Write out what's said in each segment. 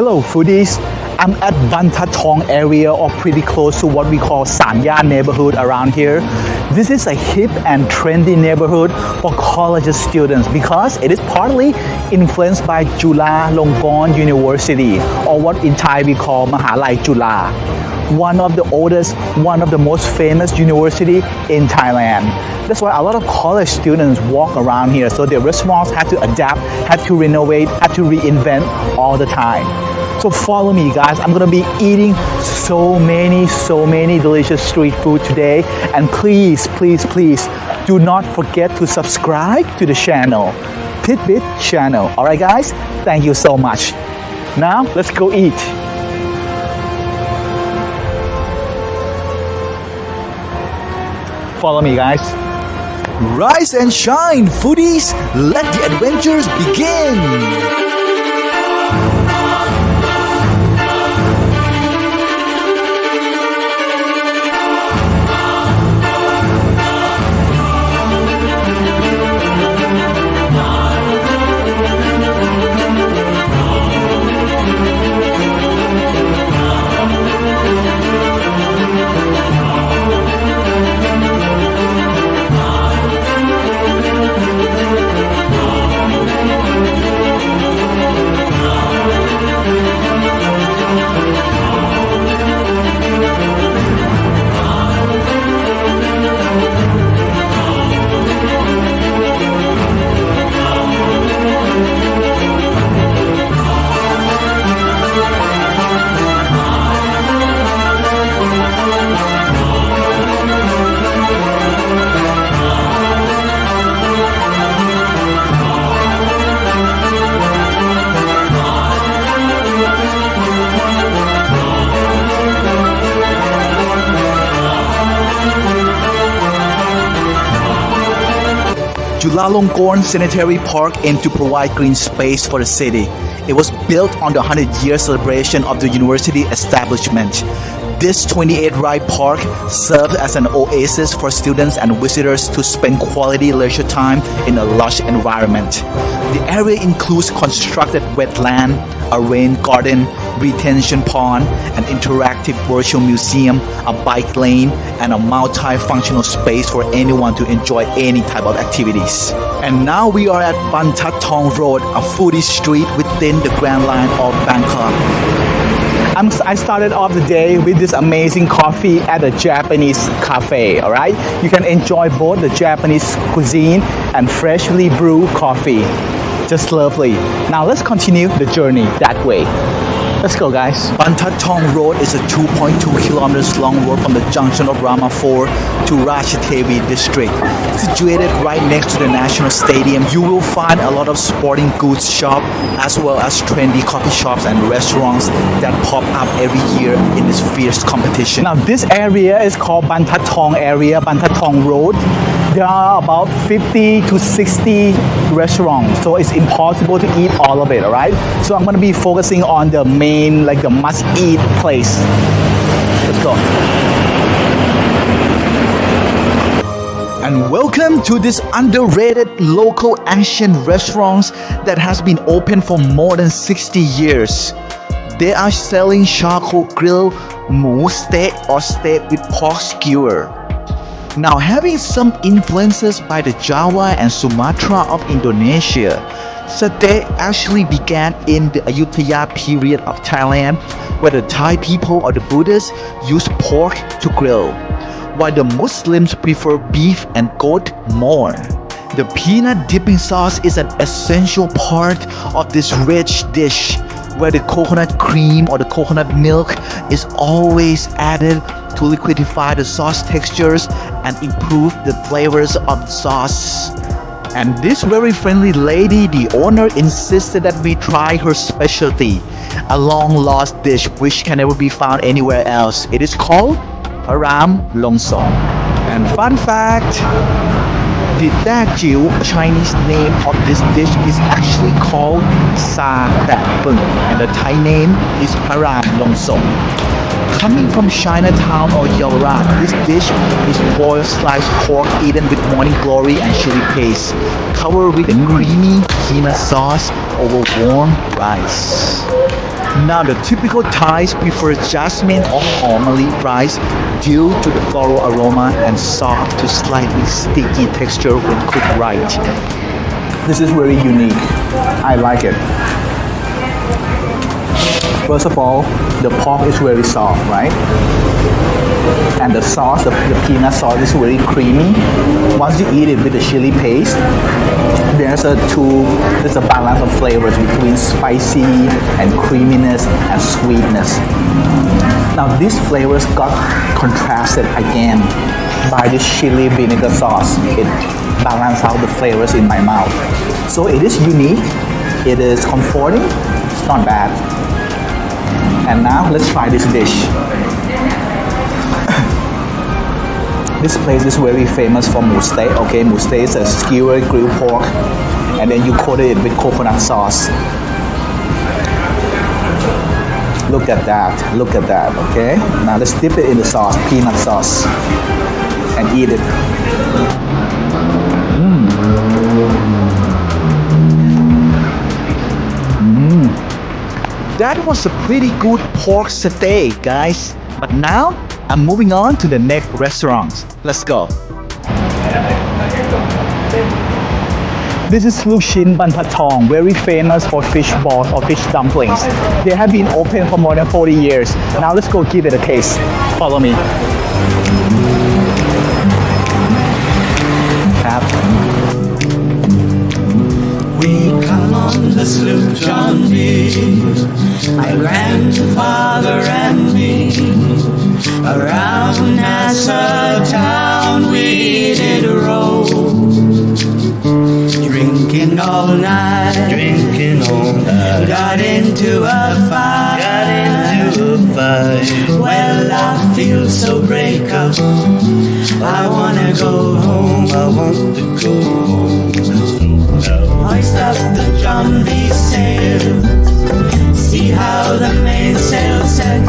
Hello foodies, I'm at Banthat-Thong area or pretty close to what we call Sanya neighborhood around here. This is a hip and trendy neighborhood for college students because it is partly influenced by Chulalongkorn University, or what in Thai we call Mahalai Chula, one of the oldest, one of the most famous university in Thailand. That's why a lot of college students walk around here, so their restaurants had to adapt, had to renovate, had to reinvent all the time. So follow me guys, I'm gonna be eating so many delicious street food today, and please do not forget to subscribe to the channel, Tidbit channel. Alright guys, thank you so much. Now let's go eat. Follow me guys. Rise and shine foodies, let the adventures begin. Chulalongkorn Sanitary Park aimed to provide green space for the city. It was built on the 100-year celebration of the university establishment. This 28-ride park serves as an oasis for students and visitors to spend quality leisure time in a lush environment. The area includes constructed wetland, a rain garden, retention pond, an interactive virtual museum, a bike lane, and a multi-functional space for anyone to enjoy any type of activities. And now we are at Banthat-Thong Road, a foodie street within the Grand Line of Bangkok. I started off the day with this amazing coffee at a Japanese cafe, alright? You can enjoy both the Japanese cuisine and freshly brewed coffee. Just lovely. Now let's continue the journey that way. Let's go guys. Banthat-Thong Road is a 2.2 kilometers long road from the junction of Rama 4 to Ratchathewi district. Situated right next to the National Stadium, you will find a lot of sporting goods shop as well as trendy coffee shops and restaurants that pop up every year in this fierce competition. Now this area is called Banthat-Thong area, Banthat-Thong Road. There are about 50 to 60 restaurants, so it's impossible to eat all of it, alright? So I'm going to be focusing on the main, like the must-eat place. Let's go. And welcome to this underrated local Asian restaurants that has been open for more than 60 years. They are selling charcoal grill, moo steak or steak with pork skewer. Now, having some influences by the Java and Sumatra of Indonesia, satay actually began in the Ayutthaya period of Thailand, where the Thai people or the Buddhists used pork to grill, while the Muslims prefer beef and goat more. The peanut dipping sauce is an essential part of this rich dish, where the coconut cream or the coconut milk is always added to liquidify the sauce textures and improve the flavors of the sauce. And this very friendly lady, the owner, insisted that we try her specialty, a long lost dish which can never be found anywhere else. It is called Haram Longsong. And fun fact, the Dajiu Chinese name of this dish is actually called Sa Dat Pung, and the Thai name is Haram Longsong. Coming from Chinatown or Yaowarat, this dish is boiled sliced pork eaten with morning glory and chili paste, covered with a creamy peanut sauce over warm rice. Now the typical Thais prefer jasmine or palm rice due to the floral aroma and soft to slightly sticky texture when cooked right. This is very unique. I like it. First of all, the pork is very soft, right? And the sauce, the peanut sauce is very creamy. Once you eat it with the chili paste, there's a balance of flavors between spicy and creaminess and sweetness. Now these flavors got contrasted again by the chili vinegar sauce. It balanced out the flavors in my mouth. So it is unique, it is comforting, it's not bad. And now let's try this dish. This place is very famous for muste. Okay, muste is a skewered grilled pork, and then you coat it with coconut sauce. Look at that, okay? Now let's dip it in the sauce, peanut sauce, and eat it. That was a pretty good pork satay, guys. But now, I'm moving on to the next restaurant. Let's go. This is Luchin Banthat-Thong, very famous for fish balls or fish dumplings. They have been open for more than 40 years. Now let's go give it a taste. Follow me. We come on the sloop John B, my grandfather and me. Around Nassau town we did roll, drinking all night, got into a fight, Well, I feel so break up, I wanna go home, Hoist up the John B sail, see how the mainsail set.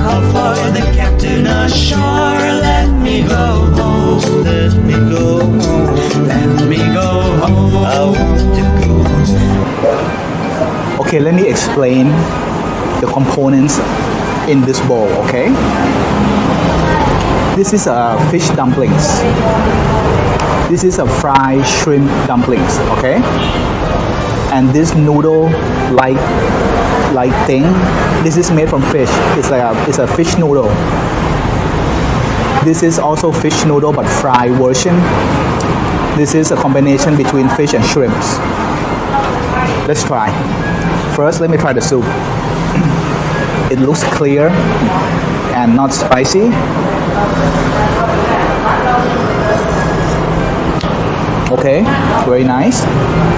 Call for the captain ashore, let me go home, let me go home, I want to go home. Okay, let me explain the components in this bowl, okay? This is a fish dumplings. This is a fried shrimp dumplings, okay? And this noodle like thing, this is made from fish. It's a fish noodle. This is also fish noodle but fried version. This is a combination between fish and shrimps. Let's try. First, let me try the soup. It looks clear and not spicy. Okay, very nice.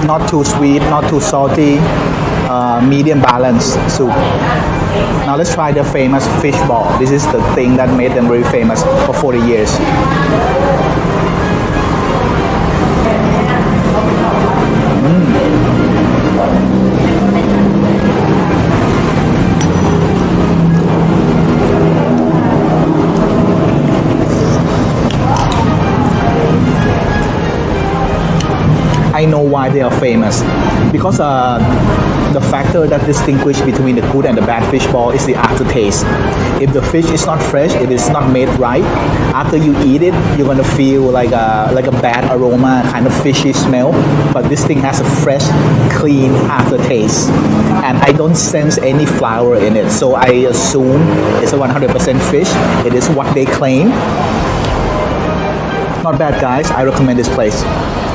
Not too sweet, not too salty. Medium balanced soup. Now let's try the famous fish ball. This is the thing that made them very famous for 40 years. I know why they are famous. Because the factor that distinguishes between the good and the bad fish ball is the aftertaste. If the fish is not fresh, if it's not made right, after you eat it, you're gonna feel like a bad aroma, kind of fishy smell. But this thing has a fresh, clean aftertaste, and I don't sense any flour in it. So I assume it's a 100% fish. It is what they claim. Not bad, guys. I recommend this place.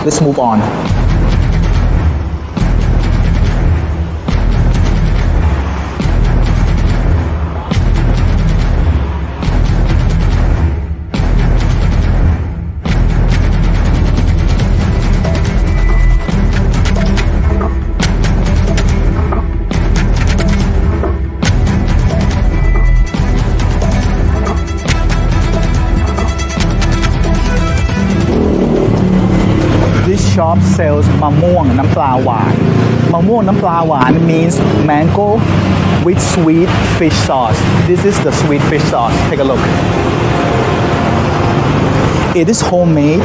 Let's move on. Shop sells มะม่วงน้ำปลาหวาน มะม่วงน้ำปลาหวาน means mango with sweet fish sauce. This is the sweet fish sauce. Take a look. It is homemade.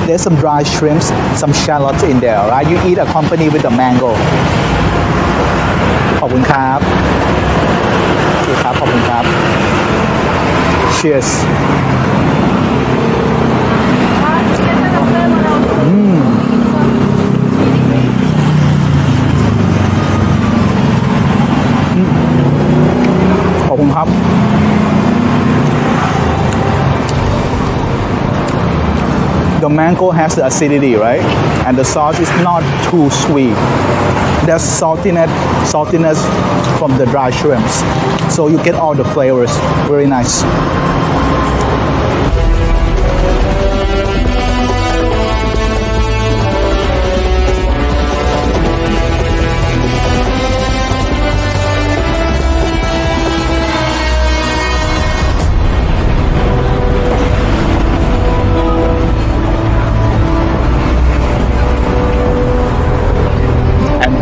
There's some dry shrimps, some shallots in there, right? You eat accompanied with the mango. อบคุณครับโอเคครับขอบคุณครับ Cheers ขอบคุณครับ The mango has the acidity, right? And the sauce is not too sweet. There's saltiness from the dry shrimps. So you get all the flavors. Very nice.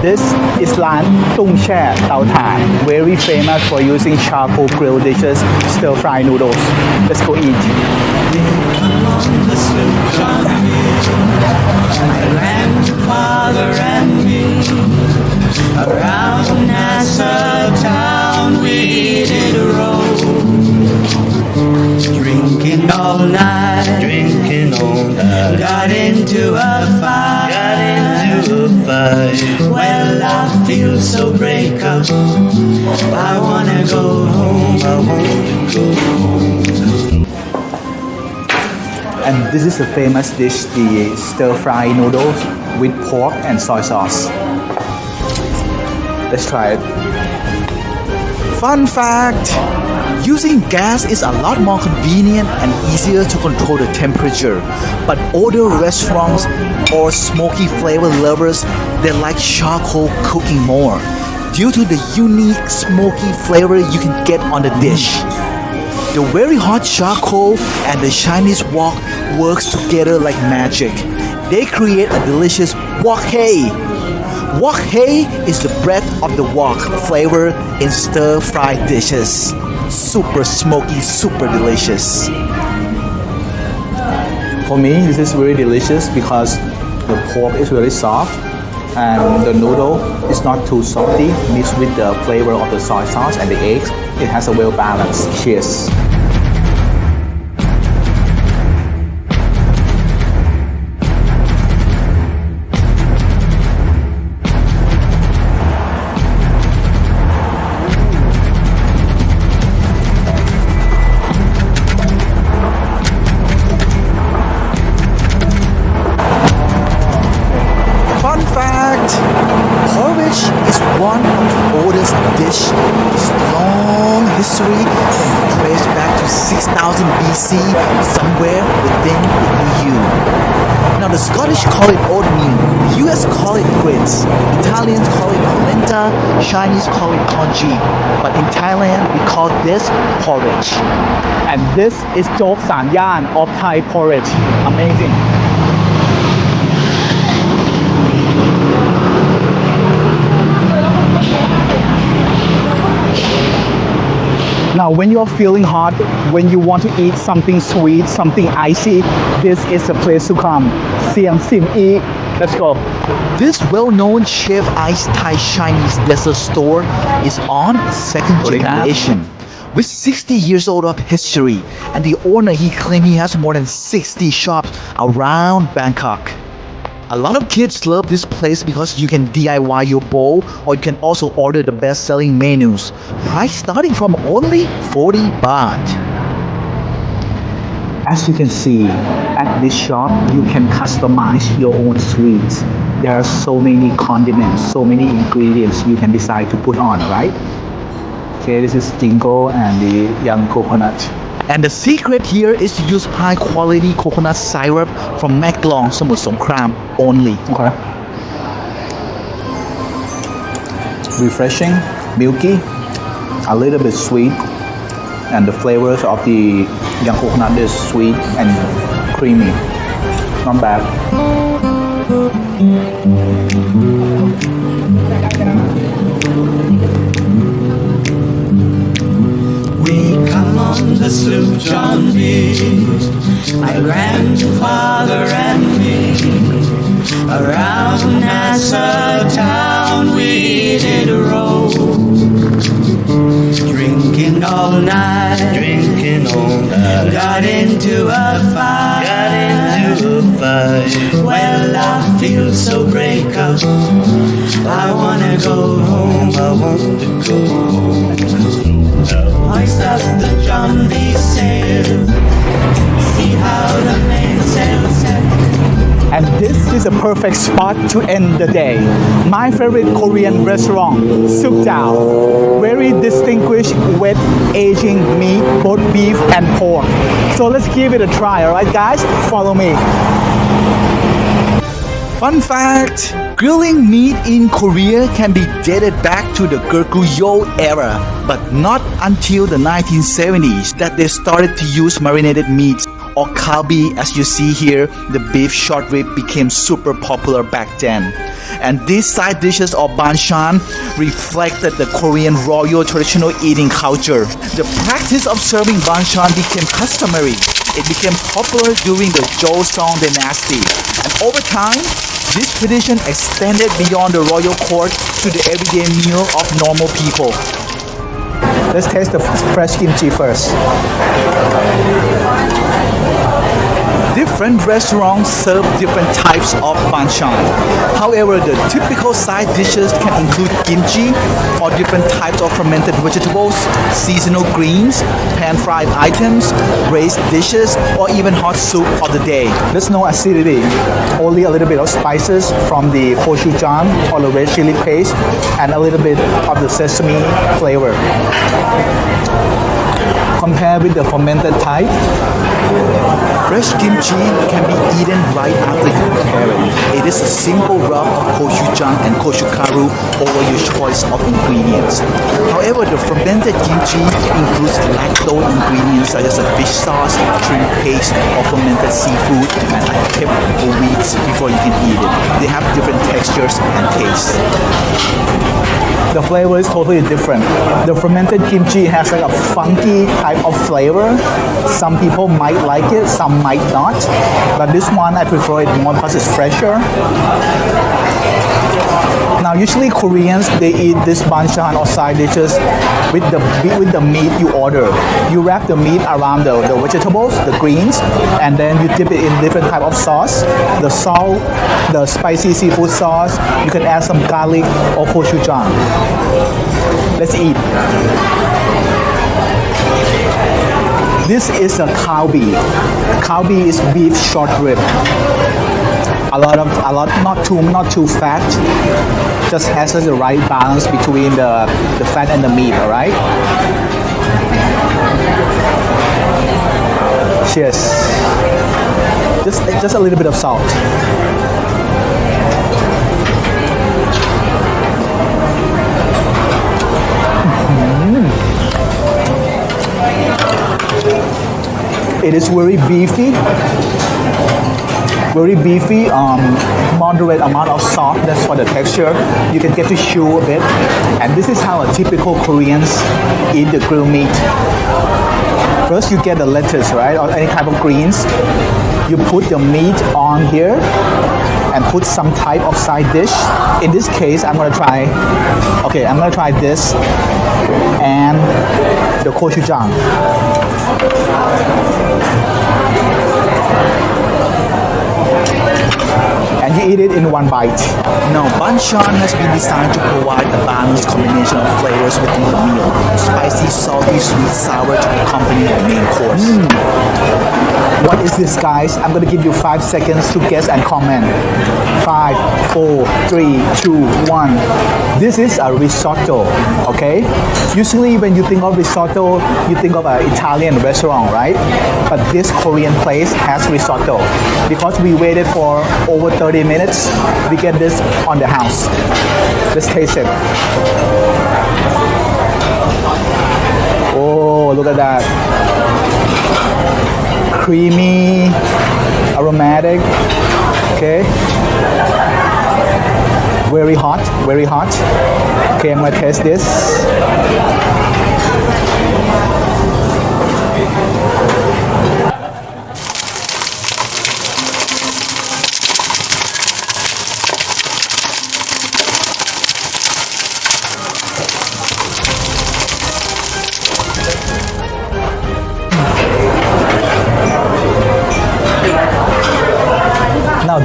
This is ร้านตุ้งแช่เตาถ่าน very famous for using charcoal grill dishes, stir fry noodles. Let's go eat. My grandfather and me around Nassau town we did roll, drinking all night, got into a fight. Well, I feel so break up. I wanna go home. And this is a famous dish, the stir fry noodles with pork and soy sauce. Let's try it. Fun fact! Using gas is a lot more convenient and easier to control the temperature. But older restaurants or smoky flavor lovers, they like charcoal cooking more due to the unique smoky flavor you can get on the dish. The very hot charcoal and the Chinese wok works together like magic. They create a delicious wok hei. Wok hei is the breath of the wok flavor in stir-fried dishes. Super smoky, super delicious. For me, this is very delicious because the pork is very soft and the noodle is not too salty, mixed with the flavor of the soy sauce and the eggs. It has a well balance. Cheers. Porridge is one of the oldest dish. Its long history can be traced back to 6000 BC, somewhere within the EU. Now the Scottish call it oatmeal, the US call it grits, Italians call it polenta, Chinese call it congee. But in Thailand, we call this porridge. And this is Jok San Yan of Thai porridge. Amazing. Now, when you're feeling hot, when you want to eat something sweet, something icy, this is the place to come. Siam Sim E. Let's go. This well-known Chef Ice Thai Chinese dessert store is on second generation. With 60 years old of history, and the owner, he claimed he has more than 60 shops around Bangkok. A lot of kids love this place because you can DIY your bowl or you can also order the best-selling menus. Price starting from only 40 baht. As you can see, at this shop, you can customize your own sweets. There are so many condiments, so many ingredients you can decide to put on, right? Okay, this is jingo and the young coconut. And the secret here is to use high quality coconut syrup from Maklong, Samut Songkram only. Okay. Refreshing, milky, a little bit sweet, and the flavors of the young coconut is sweet and creamy. Not bad. On the sloop John B, my grandfather and me, around Nassau town we did roll, Drinking all night, got into a fight. Well, I feel so break up. I wanna go home. Hoist up the jolly sail. See how the mainsail set. And this is a perfect spot to end the day. My favorite Korean restaurant, Sukdao. Very distinguished with aging meat, both beef and pork. So let's give it a try, alright guys? Follow me. Fun fact, grilling meat in Korea can be dated back to the Goryeo era, but not until the 1970s that they started to use marinated meats. Or kalbi, as you see here, the beef short rib became super popular back then. And these side dishes of banchan reflected the Korean royal traditional eating culture. The practice of serving banchan became customary. It became popular during the Joseon dynasty. And over time, this tradition extended beyond the royal court to the everyday meal of normal people. Let's taste the fresh kimchi first. Different restaurants serve different types of banchan. However, the typical side dishes can include kimchi or different types of fermented vegetables, seasonal greens, pan-fried items, braised dishes, or even hot soup of the day. There's no acidity, only a little bit of spices from the gochujang or the red chili paste and a little bit of the sesame flavor. Compared with the fermented type, fresh kimchi can be eaten right after you prepare it. It is a simple rub of gochujang and gochugaru over your choice of ingredients. However, the fermented kimchi includes lactose ingredients such as a fish sauce, shrimp paste, or fermented seafood, and are kept for weeks before you can eat it. They have different textures and tastes. the flavor is totally different. The fermented kimchi has like a funky type of flavor. Some people might like it, some might not. But this one I prefer it more because it's fresher. Now usually Koreans, they eat this banchan or side dishes with the meat you order. You wrap the meat around the vegetables, the greens, and then you dip it in different type of sauce. The salt, the spicy seafood sauce, you can add some garlic or gochujang. Let's eat. This is a kalbi. Kalbi is beef short rib. A lot, not too fat. Just has the right balance between the fat and the meat. All right. Cheers. Just a little bit of salt. It is very beefy. Very beefy, moderate amount of softness for the texture. You can get to chew a bit. And this is how a typical Koreans eat the grilled meat. First you get the lettuce, right, or any type of greens. You put the meat on here and put some type of side dish. In this case, I'm gonna try this and the gochujang. And you eat it in one bite. Now, banchan has been designed to provide a balanced combination of flavors within the meal. Spicy, salty, sweet, sour to accompany the main course. What is this, guys? I'm gonna give you 5 seconds to guess and comment. 5, 4, 3, 2, 1. This is a risotto, okay? Usually when you think of risotto, you think of an Italian restaurant, right? But this Korean place has risotto. Because we waited for over 30 minutes, we get this on the house. Let's taste it. Oh, look at that. Creamy, aromatic, okay. Very hot, very hot. Okay, I'm gonna taste this.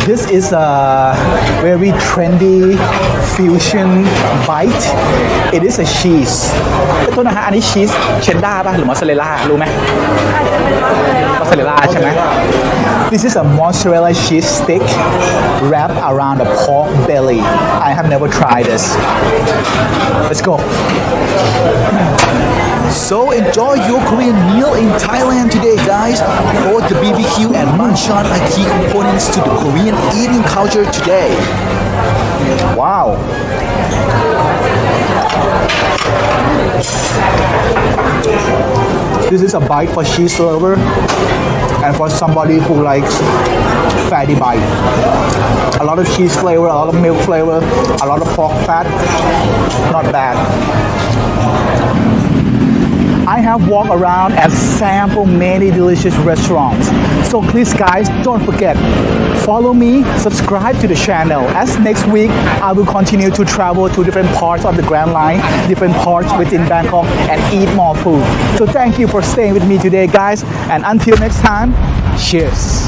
This is a very trendy fusion bite. It is a cheese โทษนะฮะอันนี้ชีสเชดดาร์ป่ะหรือมอสซาเรลล่ารู้ไหมมอสซาเรลล่าใช่ไหม This is a mozzarella cheese stick wrapped around a pork belly. I have never tried this. Let's go. So enjoy your Korean meal in Thailand today, guys. Both the BBQ and Manchan are key components to the Korean eating culture today. Wow. This is a bite for cheese lover and for somebody who likes fatty bite. A lot of cheese flavor, a lot of milk flavor, a lot of pork fat. Not bad. I have walked around and sampled many delicious restaurants. So please guys, don't forget, follow me, subscribe to the channel. As next week, I will continue to travel to different parts of the Grand Line, different parts within Bangkok and eat more food. So thank you for staying with me today guys, and until next time, cheers.